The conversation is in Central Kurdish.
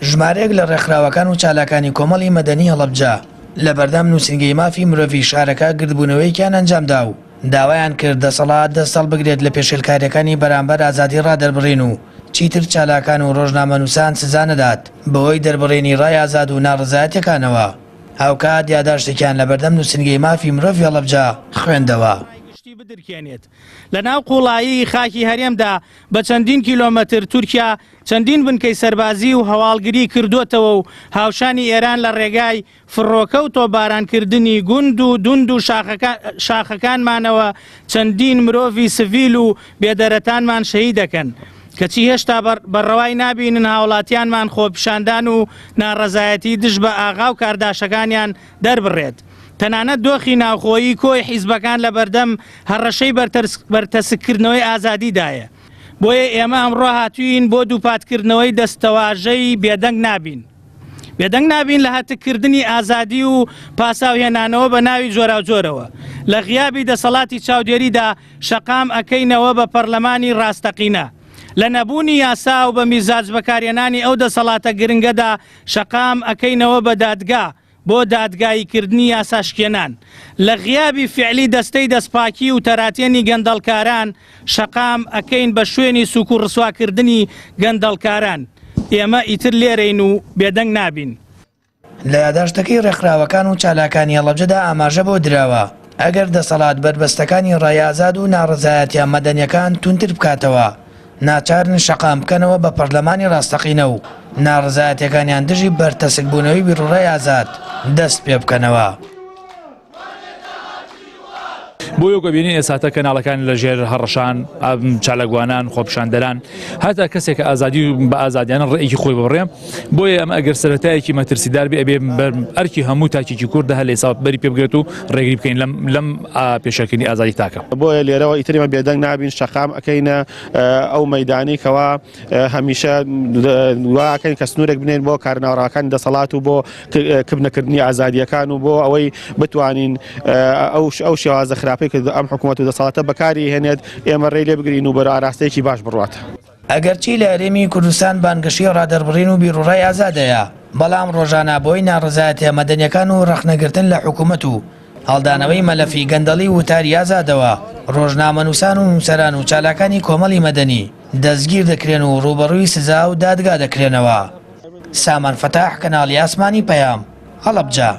ژمارەیەک لە ڕێکخراوەکان و چالاکانی کۆمەڵی مەدەنی هەڵەبجە لە بەردەم نووسینگەی مافی مرۆڤی شارەکە گردبوونەوەیکیان ئەنجامدا و داوایان کرد دەسەڵات دەستەڵ بگرێت لە پێشێلکاریەکانی بەرامبەر ئازادی ڕادەربڕین و چیتر چالاکان و ڕۆژنامەنووسان سزا نەدات بەهۆی دەربڕینی ڕای ئازاد و ناڕزایەتەکانەوە. هاوکات یاداشتێکیان لە بەردەم نووسینگەی مافی مرۆڤی هەڵەبجە خوێندەوە. بدرکێنێت لە ناو قوڵایی خاکی هەرێمدا بە چەندین کیلۆمەتر تورکیا چەندین بنکەی سەربازی و هەواڵگری کردوتەوە و هاوشانی ئێران لە ڕێگای فڕۆکە و تۆبارانکردنی گوند و دوند و شاخەکانمانەوە چەندین مرۆڤی سڤیل و بێدەرەتانمان شەهید دەکەن کەچی هێشتا بەڕەوای نابینن هاوڵاتیانمان خۆپیشاندان و ناڕەزایەتی دژ بە ئاغا و کارداشەکانیان دەربڕێت. تەنانەت دۆخی ناوخۆیی کۆی حیزبەکان لە بەردەم هەڕەشەی بەرتەسکردنەوەی ئازادیدایە. بۆیە ئێمە ئەمڕۆ هاتووین بۆ دووپاتکردنەوەی دەستەواژەی بێدەنگ نابین. بێدەنگ نابین لە هاتەکردنی ئازادی و پاساوهێنانەوە بە ناوی جۆرا و جۆرەوە. لە غیابی دەسەڵاتی چاودێریدا شەقام ئەکەینەوە بە پەرلەمانی ڕاستەقینە. لە نەبوونی یاسا و بە میزاج بەکارهێنانی ئەو دەسەڵاتە گرنگەدا شەقام ئەکەینەوە بە دادگا بۆ دادگاییکردنی یاساشکێنان. لە غیابی فعلی دەستەی دەستپاکی و تەراتێنی گەندەڵکاران شەقام ئەکەین بە شوێنی سوک و ڕسواکردنی گەندەڵکاران. ئێمە ئیتر لێرەین و بێدەنگ نابین. لە یاداشتەکەی ڕێکخراوەکان و چالاکانی هەڵەبجەدا ئاماژە بۆ دراوە ئەگەر دەسەڵات بربەستەکانی ڕایازاد و ناڕزایەتیان مەدەنیەکان تونتر بکاتەوە ناچارن شەقام بکەنەوە بە پەرلەمانی ڕاستەقینە و ناڕزایەتەکانیان دژی بەرتەسکبوونەوەی بیرڕای ئازاد دەست پێ بکەنەوە. بۆ یۆگە بینین ئێساتە کەناڵەکان لە ژێر هەڕەشان چالەگوانان خۆپیشاندەران هەتا کەسێک ئازادی و بە ئازادیانە ڕێیکی خۆی ببڕێ. بۆیە ئەمە ئەگەر سەرەتایەکی مەترسیدار بێ ئەبێ ئەرکی هەموو تاکیکی کوردە هەر لێ ساوت بەری پێ بگرێت و ڕێگری بکەین لەم پێشەکردنی ئازادی تاکە. بۆیە لێرەوە ئیترمە بێدەنگ نابین شەقام ئەکەینە ئەو مەیدانی کەوا هەمیشە واکەین کە سنوورێک بنێن بۆ کارناوڕاکان دەسەڵات و بۆ کبنەکردنی ئازادیەکان و بۆ ئەوەی بتوانین ئەو شێوازە خراپەی کە ئەم حکوومەت و دەسەڵاتە بەکاری هێنێت ئێمە ڕێی لێ بگرین و بەرە ئاراستەیەکی باش بڕواتە. ئەگەرچی لە هەرێمی کوردستان بانگەشی ڕادەربڕین و بیرڕای ئازادەیە بەڵام ڕۆژانە بۆی ناڕزایەتیە مەدەنیەکان و ڕەخنەگرتن لە حکوومەت و هەڵدانەوەی مەلەفی گەندەڵی وتاری ئازادەوە ڕۆژنامەنووسان و نووسەران و چالاکانی کۆمەڵی مەدەنی دەستگیر دەکرێن و ڕوبەڕووی سزا و دادگا دەکرێنەوە. سامان فەتاح کەناڵی ئاسمانی پەیام هەڵەبجە.